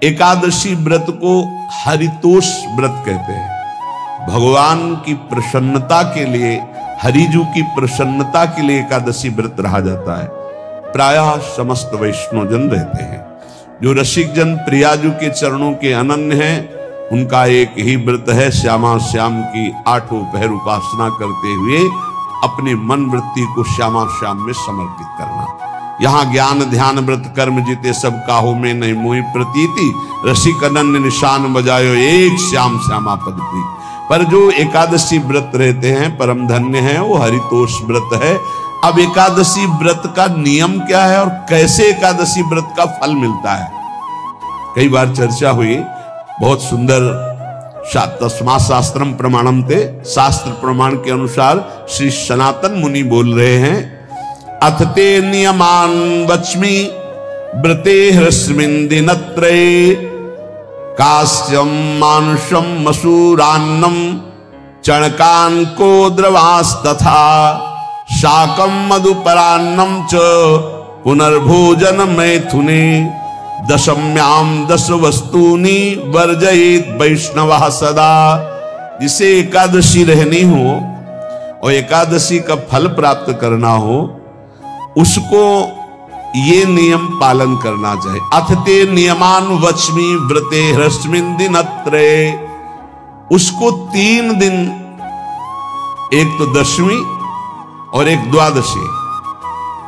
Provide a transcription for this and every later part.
एकादशी व्रत को हरितोष व्रत कहते हैं। भगवान की प्रसन्नता के लिए, हरिजू की प्रसन्नता के लिए एकादशी व्रत रहा जाता है। प्रायः समस्त वैष्णवजन रहते हैं। जो रसिक जन प्रियाजू के चरणों के अनन्य हैं, उनका एक ही व्रत है, श्यामा श्याम की 8 पहर उपासना करते हुए अपनी मन वृत्ति को श्यामा श्याम में समर्पित करना। यहाँ ज्ञान ध्यान व्रत कर्म जीते सब काहू में नहीं मोहि प्रतीति, रसिक अनन्य निशान बजायो एक श्याम श्यामा पद प्रीति। पर जो एकादशी व्रत रहते हैं परम धन्य है, वो हरितोष व्रत है। अब एकादशी व्रत का नियम क्या है और कैसे एकादशी व्रत का फल मिलता है, कई बार चर्चा हुई। बहुत सुंदर तस्मा शास्त्रम प्रमाणम थे, शास्त्र प्रमाण के अनुसार श्री सनातन मुनि बोल रहे हैं, अथ ते नियमान वच्मि व्रते ह्रस्मिन् दिनत्रये, कास्यम मानुषम मसूरान्नम चणकान को द्रवास्तथा, शाकम मधुपरान्नम च पुनर्भोजन मैथुने, दशम्याम 10 वस्तूनि वर्जयेत वैष्णवः सदा। जिसे एकादशी रहनी हो और एकादशी का फल प्राप्त करना हो, उसको ये नियम पालन करना चाहिए। अथ ते नियमान वच्मि व्रते ह्रस्मिन् दिनत्रये, उसको 3 दिन, एक तो दशमी और एक द्वादशी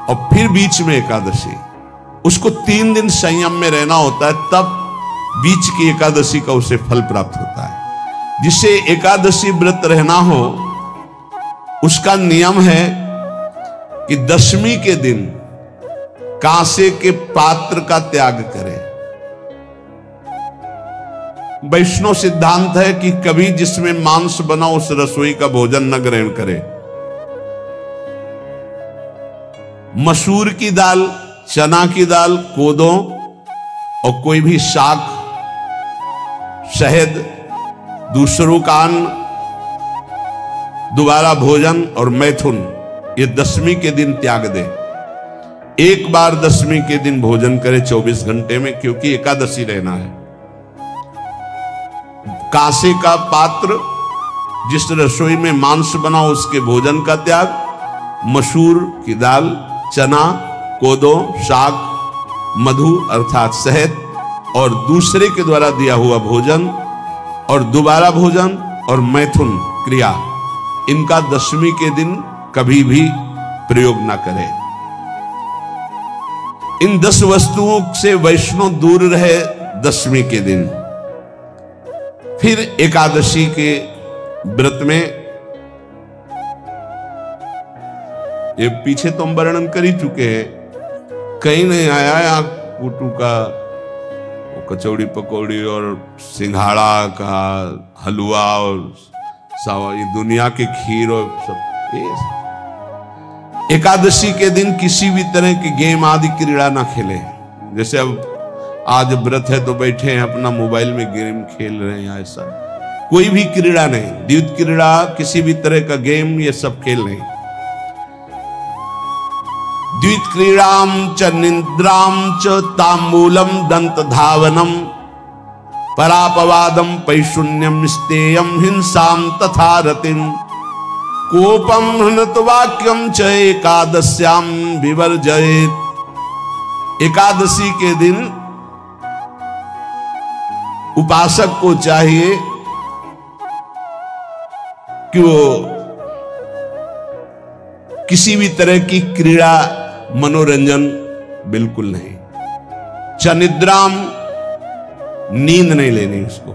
और फिर बीच में एकादशी, उसको 3 दिन संयम में रहना होता है, तब बीच की एकादशी का उसे फल प्राप्त होता है। जिसे एकादशी व्रत रहना हो, उसका नियम है कि दशमी के दिन कांसे के पात्र का त्याग करें। वैष्णव सिद्धांत है कि कभी जिसमें मांस बना उस रसोई का भोजन न ग्रहण करे। मसूर की दाल, चना की दाल, कोदों और कोई भी शाक, शहद, दूसरों का अन्न, दोबारा भोजन और मैथुन, ये दशमी के दिन त्याग दे। एक बार दशमी के दिन भोजन करे 24 घंटे में, क्योंकि एकादशी रहना है। कांसे का पात्र, जिस रसोई में मांस बना उसके भोजन का त्याग, मसूर की दाल, चना, कोदो, शाक, मधु अर्थात शहद और दूसरे के द्वारा दिया हुआ भोजन और दोबारा भोजन और मैथुन क्रिया, इनका दशमी के दिन कभी भी प्रयोग ना करें। इन 10 वस्तुओं से वैष्णव दूर रहे दशमी के दिन। फिर एकादशी के व्रत में, ये पीछे तो हम वर्णन कर ही चुके हैं, कहीं नहीं आया यहाँ कुटू का कचौड़ी पकौड़ी और सिंघाड़ा का हलवा और ये दुनिया के खीर और सब। एकादशी के दिन किसी भी तरह की गेम आदि क्रीड़ा ना खेले। जैसे अब आज व्रत है तो बैठे हैं अपना मोबाइल में गेम खेल रहे हैं, ऐसा कोई भी क्रीड़ा नहीं। द्वैत क्रीड़ा, किसी भी तरह का गेम, ये सब खेल नहीं। द्वित क्रीड़ाम च निद्राम च तांबूलम दंत धावनम, परापवादम पैशून्यम स्तेयम हिंसाम तथा रतिम, कोपम हृतवाक्यम च एकादश्याम विवर्जयेत। एकादशी के दिन उपासक को चाहिए कि वो किसी भी तरह की क्रीड़ा, मनोरंजन बिल्कुल नहीं। चनिद्राम, नींद नहीं लेनी उसको,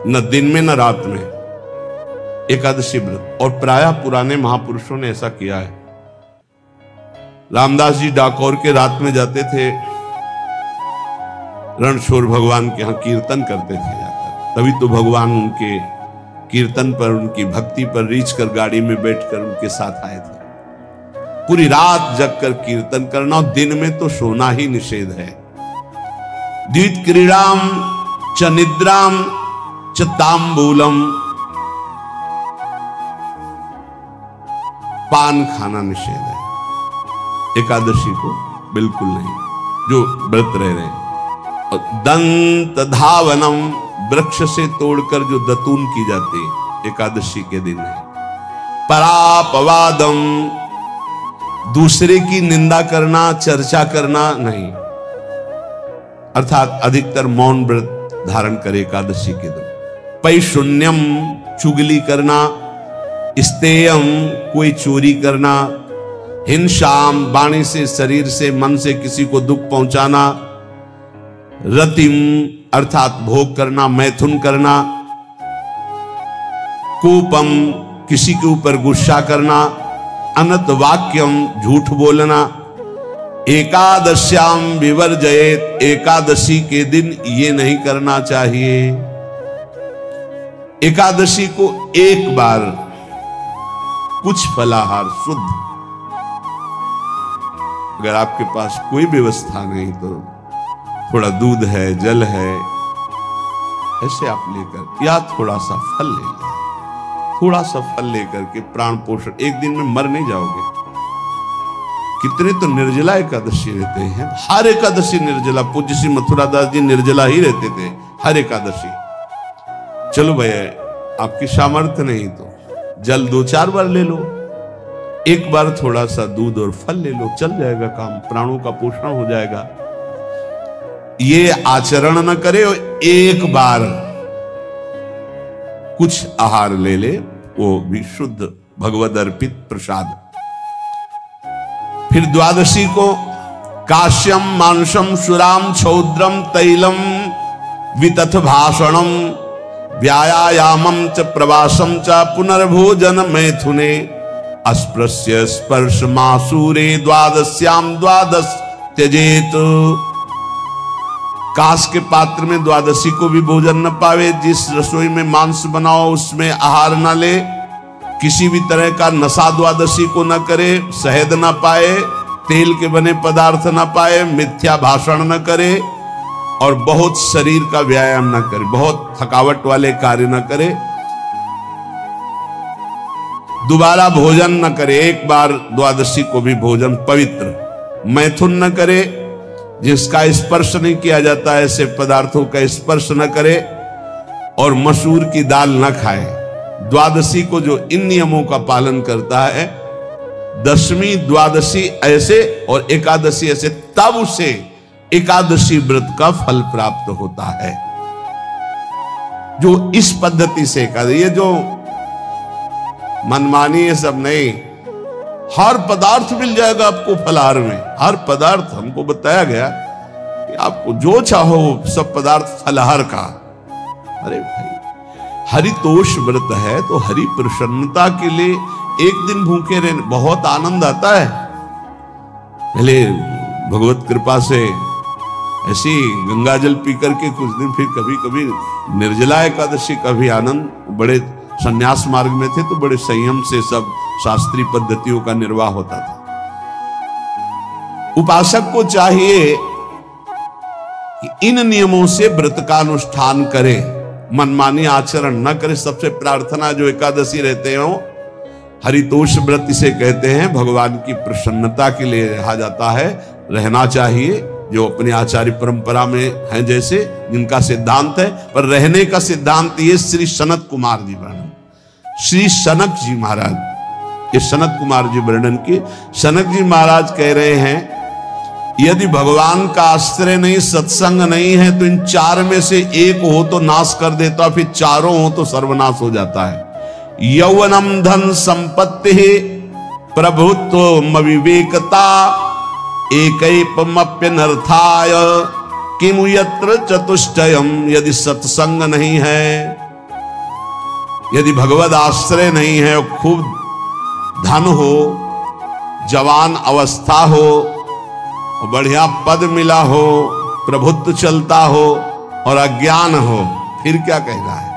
न दिन में न रात में। एकादशी व्रत, और प्रायः पुराने महापुरुषों ने ऐसा किया है। रामदास जी डाकोर के रात में जाते थे, रणछोड़ भगवान के यहाँ कीर्तन करते थे जाकर। तभी तो भगवान उनके कीर्तन पर, उनकी भक्ति पर रीझ कर गाड़ी में बैठकर उनके साथ आए थे। पूरी रात जगकर कीर्तन करना, और दिन में तो सोना ही निषेध है। द्वित क्रीड़ाम च निद्राम च तांबूलम, पान खाना निषेध है एकादशी को, बिल्कुल नहीं, जो व्रत रह रहे हैं। दंत धावनम, वृक्ष से तोड़कर जो दतून की जाती है एकादशी के दिन है। परापवादम, दूसरे की निंदा करना, चर्चा करना नहीं, अर्थात अधिकतर मौन व्रत धारण करे एकादशी के दिन। पैशून्यम, चुगली करना। स्तेयम, कोई चोरी करना। हिंसाम, वाणी से, शरीर से, मन से किसी को दुख पहुंचाना। रतिम, अर्थात भोग करना, मैथुन करना। कोपम, किसी के ऊपर गुस्सा करना। अनत वाक्यम, झूठ बोलना। एकादश्याम विवर्जयेत, एकादशी के दिन ये नहीं करना चाहिए। एकादशी को एक बार कुछ फलाहार शुद्ध, अगर आपके पास कोई व्यवस्था नहीं तो थोड़ा दूध है, जल है, ऐसे आप लेकर, या थोड़ा सा फल ले लें, थोड़ा सा फल लेकर के प्राण पोषण, एक दिन में मर नहीं जाओगे। कितने तो निर्जला एकादशी रहते हैं, हर एकादशी निर्जला। पूज्य श्री मथुरा दास जी निर्जला ही रहते थे हर एकादशी। चलो भैया, आपकी सामर्थ्य नहीं तो जल 2-4 बार ले लो, एक बार थोड़ा सा दूध और फल ले लो, चल जाएगा काम, प्राणों का पोषण हो जाएगा। ये आचरण न करे, एक बार कुछ आहार ले ले, वो भी शुद्ध भगवद अर्पित प्रसाद। फिर द्वादशी को काश्यम, मांसम, सुराम, छौद्रम, तैलम, वितथ भाषणम, व्यायामम च प्रवासम च पुनर्भोजन मैथुने, अस्पृश्य स्पर्श मासूरे, द्वादश्याम द्वादश त्यजेत। कांस के पात्र में द्वादशी को भी भोजन न पावे। जिस रसोई में मांस बनाओ उसमें आहार न ले। किसी भी तरह का नशा द्वादशी को न करे। शहद न पाए, तेल के बने पदार्थ न पाए, मिथ्या भाषण न करे और बहुत शरीर का व्यायाम न करे, बहुत थकावट वाले कार्य न करे। दोबारा भोजन न करे, एक बार द्वादशी को भी भोजन पवित्र। मैथुन न करे, जिसका स्पर्श नहीं किया जाता ऐसे पदार्थों का स्पर्श न करे, और मसूर की दाल न खाए। द्वादशी को जो इन नियमों का पालन करता है, दशमी द्वादशी ऐसे और एकादशी ऐसे, तब उसे एकादशी व्रत का फल प्राप्त होता है। जो इस पद्धति से ये जो मनमानी है सब नहीं, हर पदार्थ मिल जाएगा आपको फलाहार में। हर पदार्थ हमको बताया गया कि आपको जो चाहो सब पदार्थ फलाहार का। अरे भाई, हरितोष व्रत है तो हरि प्रसन्नता के लिए एक दिन भूखे रहने बहुत आनंद आता है। पहले भगवत कृपा से ऐसी गंगा जल पी करके कुछ दिन, फिर कभी कभी निर्जला एकादशी का भी आनंद। बड़े संन्यास मार्ग में थे तो बड़े संयम से सब शास्त्रीय पद्धतियों का निर्वाह होता था। उपासक को चाहिए कि इन नियमों से व्रत का अनुष्ठान करे, मनमानी आचरण न करे। सबसे प्रार्थना जो एकादशी रहते हो, हरितोष व्रत इसे कहते हैं, भगवान की प्रसन्नता के लिए रहा जाता है, रहना चाहिए। जो अपनी आचार्य परंपरा में हैं, जैसे जिनका सिद्धांत है, पर रहने का सिद्धांत ये श्री सनत कुमार जी वर्णन, श्री सनक जी महाराज, ये सनत कुमार जी वर्णन की। सनक जी महाराज कह रहे हैं, यदि भगवान का आश्रय नहीं, सत्संग नहीं है, तो इन 4 में से एक हो तो नाश कर देता, फिर चारों हो तो सर्वनाश हो जाता है। यौवनम धन संपत्ति, प्रभुत्व विवेकता, एकैपमप्यनर्थाय किमु यत्र चतुष्टयम। यदि सत्संग नहीं है, यदि भगवद आश्रय नहीं है, और खूब धन हो, जवान अवस्था हो, बढ़िया पद मिला हो, प्रभुत्व चलता हो और अज्ञान हो, फिर क्या कहना है?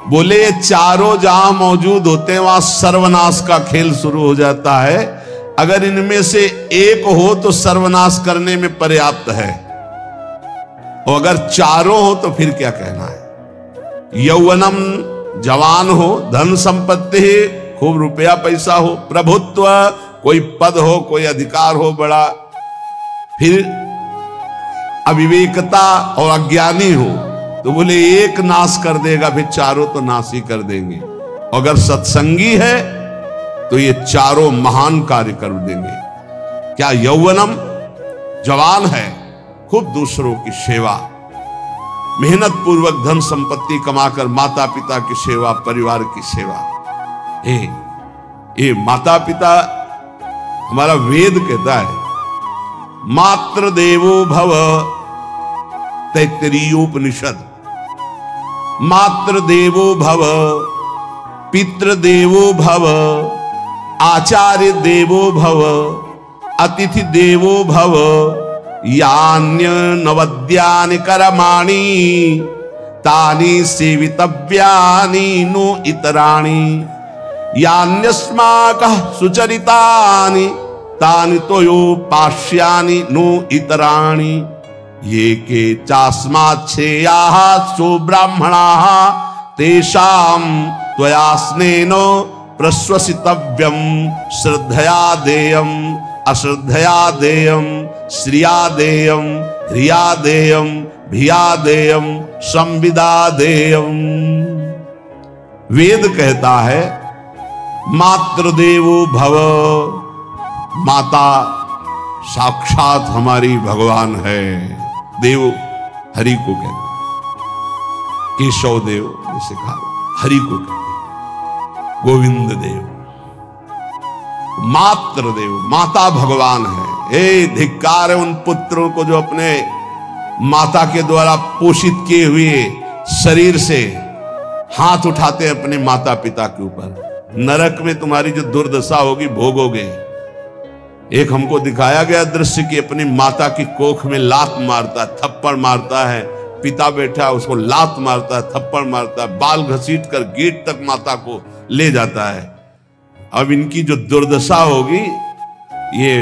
बोले ये चारों जहां मौजूद होते हैं वहां सर्वनाश का खेल शुरू हो जाता है। अगर इनमें से एक हो तो सर्वनाश करने में पर्याप्त है, और अगर चारों हो तो फिर क्या कहना है? यौवनम, जवान हो, धन संपत्ति, खूब रुपया पैसा हो, प्रभुत्व, कोई पद हो, कोई अधिकार हो बड़ा, फिर अविवेकता और अज्ञानी हो तो बोले एक नाश कर देगा, फिर चारों तो नाश ही कर देंगे। अगर सत्संगी है तो ये चारों महान कार्य कर देंगे। क्या यौवनम, जवान है, खूब दूसरों की सेवा, मेहनत पूर्वक धन संपत्ति कमाकर माता पिता की सेवा, परिवार की सेवा। ये माता पिता, हमारा वेद कहता है मातृ देवो भव, तैत्तिरीयोपनिषद, मातृ देवो भव, पितृ देवो भव, आचार्य देवो भव, अतिथि देवो भव, यान्य नवद्यानि कर्माणि तानि सेवितव्यानि नो इतराणि, यान्यस्माकः सुचरितानि तानि तोयोपास्यानि नो इतराणि, ये के चास्माच्छेयाः सुब्राह्मणाः तेषां त्वया स्नेन प्रश्वसितव्यं, श्रद्धया देयं, अश्रद्धया देयं, श्रिया देयं, ह्रिया देयं, भिया देयं, संविदा देयं। वेद कहता है मातृदेवो भव, माता साक्षात हमारी भगवान है। देव हरि को कहते, केशव देव जैसे कहा, हरि को कहते, गोविंद देव, मातृ देव, माता भगवान है। ए धिक्कार है उन पुत्रों को जो अपने माता के द्वारा पोषित किए हुए शरीर से हाथ उठाते हैं अपने माता पिता के ऊपर। नरक में तुम्हारी जो दुर्दशा होगी भोगोगे। एक हमको दिखाया गया दृश्य कि अपनी माता की कोख में लात मारता है, थप्पड़ मारता है, पिता बैठा है उसको लात मारता है, थप्पड़ मारता है, बाल घसीट कर गेट तक माता को ले जाता है। अब इनकी जो दुर्दशा होगी ये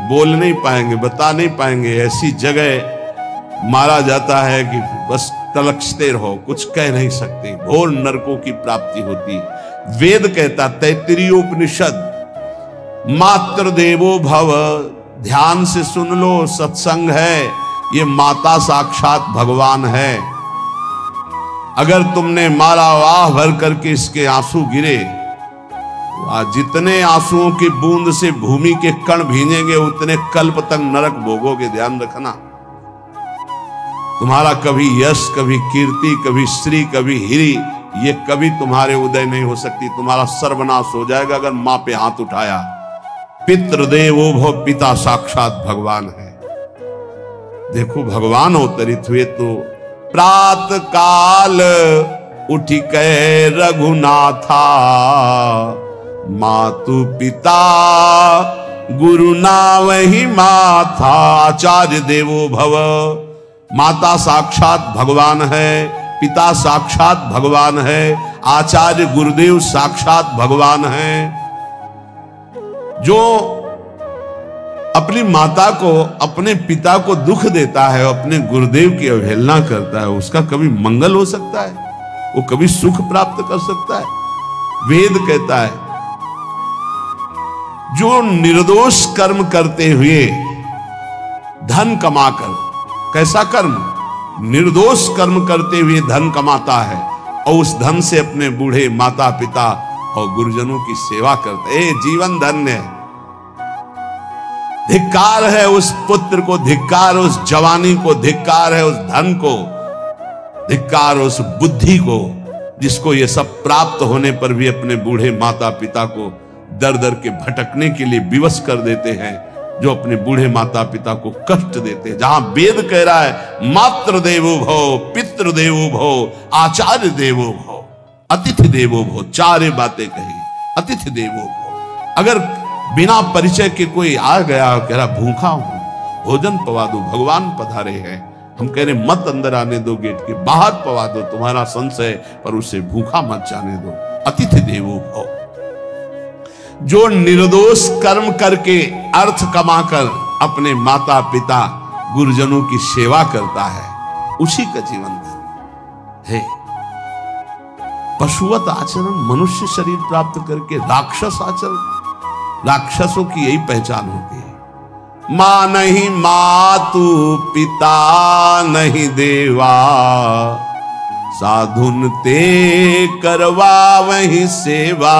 बोल नहीं पाएंगे, बता नहीं पाएंगे। ऐसी जगह मारा जाता है कि बस तलकते रहो, कुछ कह नहीं सकते, घोर नरकों की प्राप्ति होती। वेद कहता, तैत्तिरीयोपनिषद, मातृ देवो भव, ध्यान से सुन लो, सत्संग है, ये माता साक्षात भगवान है। अगर तुमने मारा वाह भर करके इसके आंसू गिरे, जितने आंसुओं की बूंद से भूमि के कण भीनेंगे उतने कल्प तक नरक भोगोगे। ध्यान रखना, तुम्हारा कभी यश, कभी कीर्ति, कभी श्री, कभी हिरी, ये कभी तुम्हारे उदय नहीं हो सकती। तुम्हारा सर्वनाश हो जाएगा अगर मां पे हाथ उठाया। पितृदेवो भव, पिता साक्षात भगवान है। देखो भगवान अवतरित हुए तो प्रात काल उठी कै रघुनाथा, मातु पिता गुरु नावहि माथा। आचार्य देवो भव, माता साक्षात भगवान है, पिता साक्षात भगवान है, आचार्य गुरुदेव साक्षात भगवान है। जो अपनी माता को, अपने पिता को दुख देता है, अपने गुरुदेव की अवहेलना करता है, उसका कभी मंगल हो सकता है? वो कभी सुख प्राप्त कर सकता है? वेद कहता है जो निर्दोष कर्म करते हुए धन कमाकर, कैसा कर्म? निर्दोष कर्म करते हुए धन कमाता है और उस धन से अपने बूढ़े माता पिता और गुरुजनों की सेवा करते हैं, जीवन धन्य है। धिक्कार है उस पुत्र को, धिक्कार उस जवानी को, धिक्कार है उस धन को, धिक्कार उस बुद्धि को जिसको ये सब प्राप्त होने पर भी अपने बूढ़े माता पिता को दर दर के भटकने के लिए विवश कर देते हैं, जो अपने बूढ़े माता पिता को कष्ट देते हैं। जहां वेद कह रहा है मातृ देवो भव, पितृ देवो भव, आचार्य देवो भव, अतिथि देवो भव, चारे बातें कही। अतिथि देवो भव, अगर बिना परिचय के कोई आ गया, कह रहा भूखा हूं, भोजन पवा दो, भगवान पधारे हैं, हम कह रहे मत अंदर आने दो, गेट के बाहर पवा दो, तुम्हारा संशय, पर उसे भूखा मत जाने दो। अतिथि देवो भव, जो निर्दोष कर्म करके अर्थ कमाकर अपने माता पिता गुरुजनों की सेवा करता है, उसी का जीवन है। पशुवत आचरण, मनुष्य शरीर प्राप्त करके राक्षस आचरण, राक्षसों की यही पहचान होती है। माँ नहीं मातु पिता नहीं देवा, साधुन ते करवा वही सेवा।